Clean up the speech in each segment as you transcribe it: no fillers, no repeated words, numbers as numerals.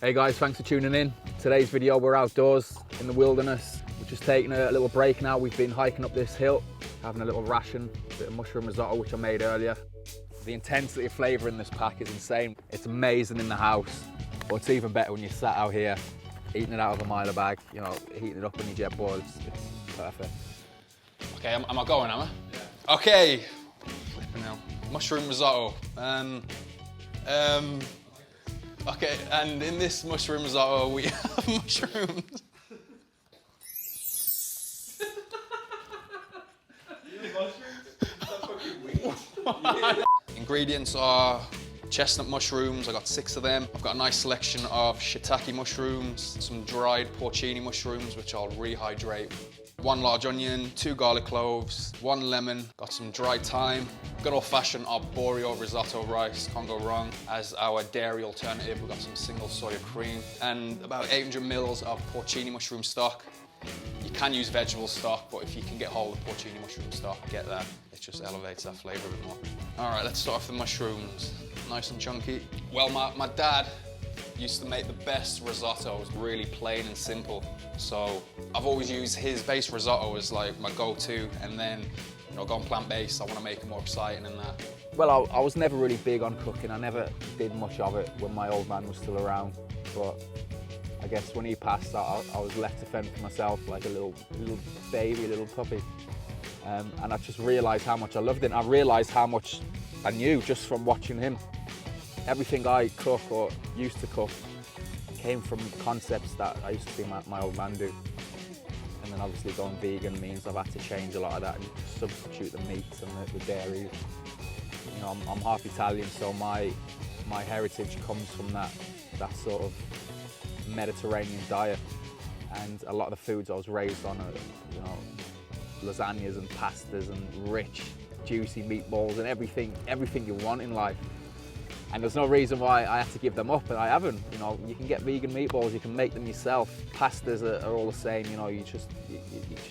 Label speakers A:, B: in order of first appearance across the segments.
A: Hey guys, thanks for tuning in. Today's video, we're outdoors in the wilderness. We're just taking a little break now. We've been hiking up this hill, having a little ration, a bit of mushroom risotto, which I made earlier. The intensity of flavour in this pack is insane. It's amazing in the house, but it's even better when you're sat out here, eating it out of a Milo bag, you know, heating it up in your jet boil. It's perfect.
B: Okay, am I going, am I? Yeah. Okay. Flipping hell. Mushroom risotto. Okay, and in this mushroom risotto, we have mushrooms. Ingredients are chestnut mushrooms. I got 6 of them. I've got a nice selection of shiitake mushrooms, some dried porcini mushrooms, which I'll rehydrate. 1 large onion, 2 garlic cloves, 1 lemon, got some dried thyme. Good old-fashioned arborio risotto rice, can't go wrong. As our dairy alternative, we've got some single soya cream and about 800 mils of porcini mushroom stock. You can use vegetable stock, but if you can get hold of porcini mushroom stock, get that. It just elevates that flavour a bit more. All right, let's start off with the mushrooms. Nice and chunky. Well, my dad used to make the best risottos, really plain and simple. So I've always used his base risotto as like my go-to, and then, you know, going plant-based, I want to make it more exciting than that.
A: Well, I was never really big on cooking. I never did much of it when my old man was still around, but I guess when he passed, I was left to fend for myself like a little baby, a little puppy. And I just realised how much I loved it. I realised how much I knew just from watching him. Everything I cook or used to cook came from concepts that I used to see my old man do. And then obviously going vegan means I've had to change a lot of that and substitute the meats and the dairy. You know, I'm half Italian, so my heritage comes from that sort of Mediterranean diet. And a lot of the foods I was raised on are, you know, lasagnas and pastas and rich, juicy meatballs and everything you want in life. And there's no reason why I have to give them up, and I haven't. You know, you can get vegan meatballs, you can make them yourself. Pastas are all the same, you know, you just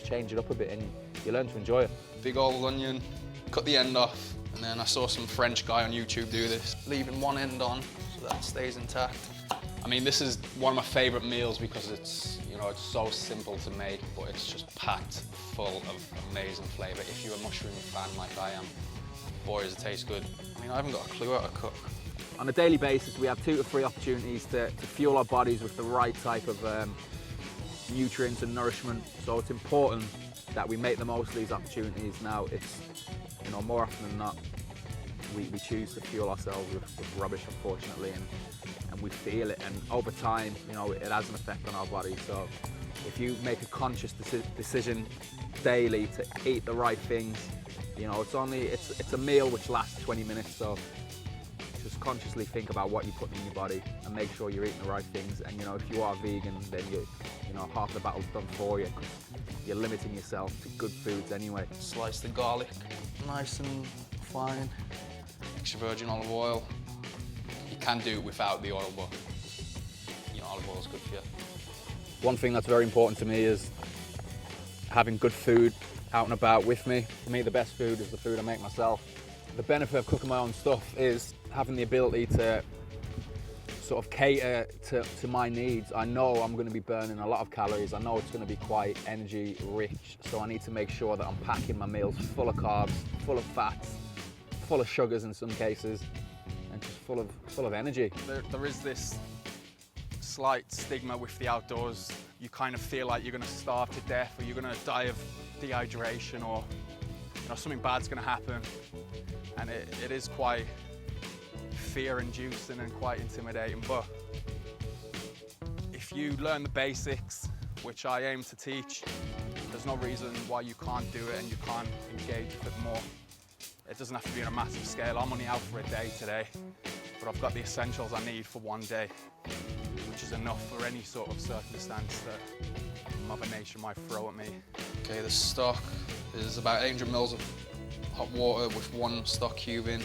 A: change it up a bit and you learn to enjoy it.
B: Big old onion, cut the end off, and then I saw some French guy on YouTube do this, leaving one end on so that stays intact. I mean, this is one of my favourite meals because it's, you know, it's so simple to make, but it's just packed full of amazing flavour. If you're a mushroom fan like I am, boy, does it taste good. I mean, I haven't got a clue how to cook.
A: On a daily basis, we have 2 to 3 opportunities to fuel our bodies with the right type of nutrients and nourishment. So it's important that we make the most of these opportunities. Now, it's, you know, more often than not, we choose to fuel ourselves with rubbish, unfortunately, and we feel it. And over time, you know, it has an effect on our body. So if you make a conscious decision daily to eat the right things, you know, it's a meal which lasts 20 minutes. So just consciously think about what you put in your body and make sure you're eating the right things. And, you know, if you are vegan, then you know, half the battle's done for you because you're limiting yourself to good foods anyway.
B: Slice the garlic nice and fine. Extra virgin olive oil. You can do it without the oil, but, you know, olive oil is good for you.
A: One thing that's very important to me is having good food out and about with me. For me, the best food is the food I make myself. The benefit of cooking my own stuff is having the ability to sort of cater to my needs. I know I'm going to be burning a lot of calories. I know it's going to be quite energy rich, so I need to make sure that I'm packing my meals full of carbs, full of fats, full of sugars in some cases, and just full of energy.
C: There is this slight stigma with the outdoors. You kind of feel like you're going to starve to death, or you're going to die of dehydration, or, you know, something bad's going to happen. And it is quite fear-inducing and quite intimidating, but if you learn the basics, which I aim to teach, there's no reason why you can't do it and you can't engage with it more. It doesn't have to be on a massive scale. I'm only out for a day today, but I've got the essentials I need for one day, which is enough for any sort of circumstance that Mother Nature might throw at me.
B: Okay, the stock is about 800 mils of hot water with 1 stock cube in.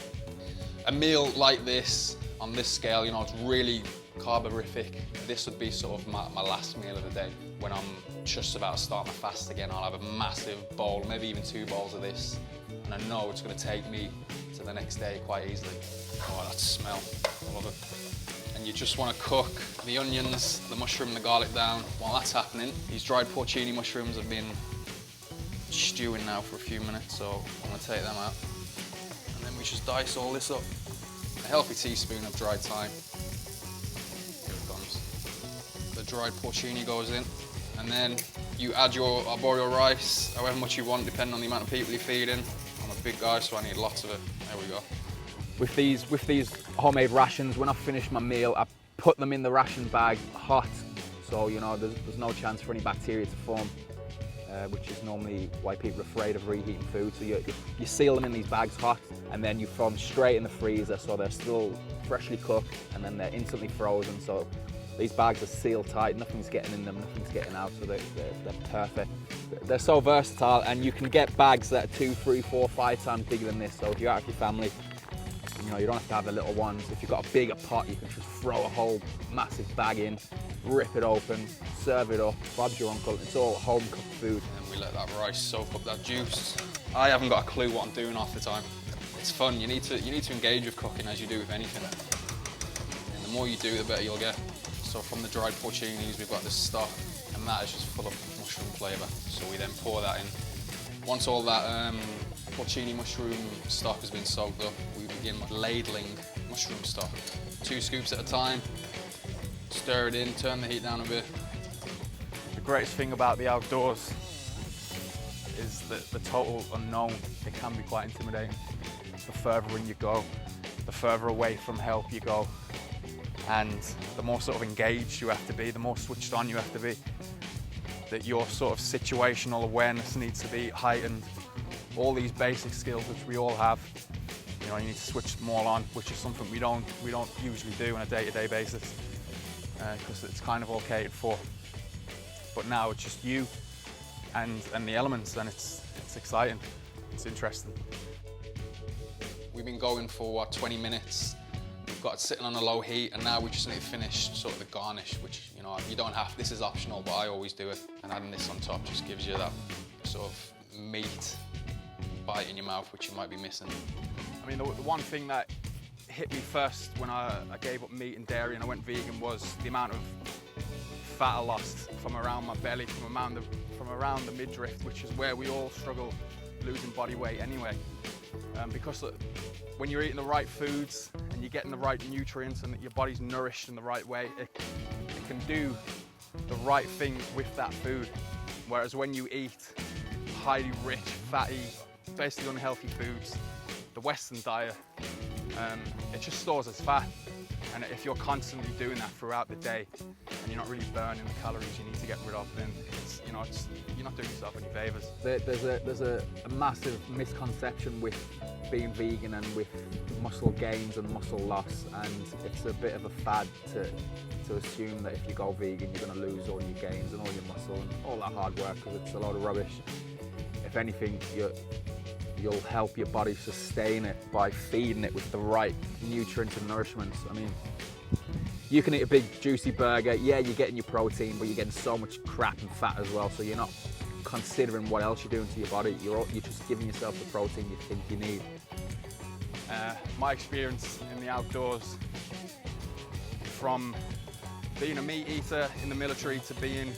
B: A meal like this, on this scale, you know, it's really carborific. This would be sort of my last meal of the day. When I'm just about to start my fast again, I'll have a massive bowl, maybe even 2 bowls of this. And I know it's going to take me to the next day quite easily. Oh, that smell, I love it. And you just want to cook the onions, the mushroom, the garlic down. While that's happening, these dried porcini mushrooms have been stewing now for a few minutes, so I'm going to take them out. And then we just dice all this up. A healthy teaspoon of dried thyme. Here it comes. The dried porcini goes in, and then you add your arboreal rice, however much you want, depending on the amount of people you're feeding. I'm a big guy, so I need lots of it. There we go.
A: With these homemade rations, when I finish my meal, I put them in the ration bag hot, so you know there's no chance for any bacteria to form, which is normally why people are afraid of reheating food. So you seal them in these bags hot, and then you throw them straight in the freezer, so they're still freshly cooked, and then they're instantly frozen. So these bags are sealed tight, nothing's getting in them, nothing's getting out, so they're perfect. They're so versatile, and you can get bags that are 2, 3, 4, 5 times bigger than this. So if you're out with your family, you know, you don't have to have the little ones. If you've got a bigger pot, you can just throw a whole massive bag in, rip it open, serve it up. Bob's your uncle. It's all home cooked food.
B: And we let that rice soak up that juice. I haven't got a clue what I'm doing half the time. It's fun. You need to engage with cooking as you do with anything. And the more you do, the better you'll get. So from the dried porcinis, we've got this stock, and that is just full of mushroom flavour. So we then pour that in. Once all that porcini mushroom stock has been soaked up, we begin ladling mushroom stock. 2 scoops at a time, stir it in, turn the heat down a bit.
C: The greatest thing about the outdoors is the total unknown. It can be quite intimidating. The further in you go, the further away from help you go, and the more sort of engaged you have to be, the more switched on you have to be. That your sort of situational awareness needs to be heightened. All these basic skills which we all have, you know, you need to switch them all on, which is something we don't usually do on a day-to-day basis, because it's kind of all catered for. But now it's just you and the elements, and it's exciting, it's interesting.
B: We've been going for what, 20 minutes. We've got it sitting on a low heat, and now we just need to finish sort of the garnish, which, you know, you don't have, this is optional, but I always do it. And adding this on top just gives you that sort of meat bite in your mouth, which you might be missing.
C: I mean, the one thing that hit me first when I gave up meat and dairy and I went vegan was the amount of fat I lost from around my belly, from around the midriff, which is where we all struggle losing body weight anyway. Because when you're eating the right foods and you're getting the right nutrients and that your body's nourished in the right way, it can do the right things with that food. Whereas when you eat highly rich, fatty, basically unhealthy foods, the Western diet, it just stores as fat. And if you're constantly doing that throughout the day and you're not really burning the calories you need to get rid of, then you're not doing yourself any favours.
A: There's a massive misconception with being vegan and with muscle gains and muscle loss, and it's a bit of a fad to assume that if you go vegan you're going to lose all your gains and all your muscle and all that hard work, because it's a load of rubbish. If anything, you'll help your body sustain it by feeding it with the right nutrients and nourishments. I mean, you can eat a big juicy burger, yeah, you're getting your protein, but you're getting so much crap and fat as well, so you're not considering what else you're doing to your body. You're just giving yourself the protein you think you need.
C: My experience in the outdoors, from being a meat eater in the military to being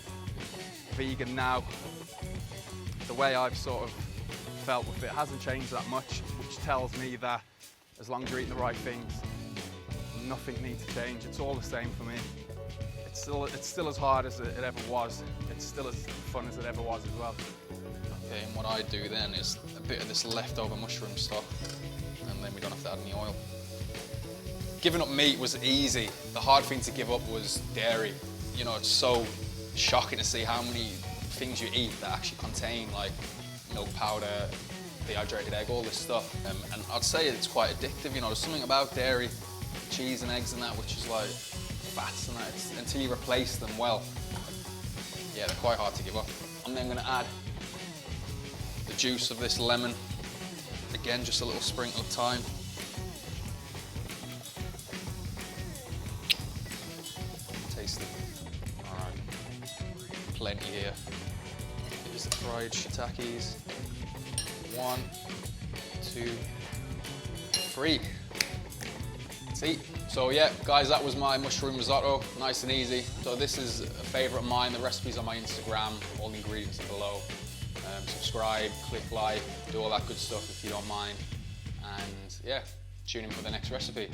C: vegan now, the way I've sort of felt with it hasn't changed that much, which tells me that as long as you're eating the right things, nothing needs to change. It's all the same for me. It's still as hard as it ever was. It's still as fun as it ever was as well.
B: Okay, and what I do then is a bit of this leftover mushroom stock, and then we don't have to add any oil. Giving up meat was easy. The hard thing to give up was dairy. You know, it's so shocking to see how many things you eat that actually contain like milk powder, dehydrated egg, all this stuff. And I'd say it's quite addictive. You know, there's something about dairy, cheese and eggs and that, which is like fats and that, until you replace them well. Yeah, they're quite hard to give up. I'm then gonna add the juice of this lemon. Again, just a little sprinkle of thyme. Tasty. All right, plenty here. Here's the fried shiitakes. 1, 2, 3. See? So yeah, guys, that was my mushroom risotto, nice and easy. So this is a favourite of mine. The recipe's on my Instagram, all the ingredients are below. Subscribe, click like, do all that good stuff if you don't mind. And yeah, tune in for the next recipe.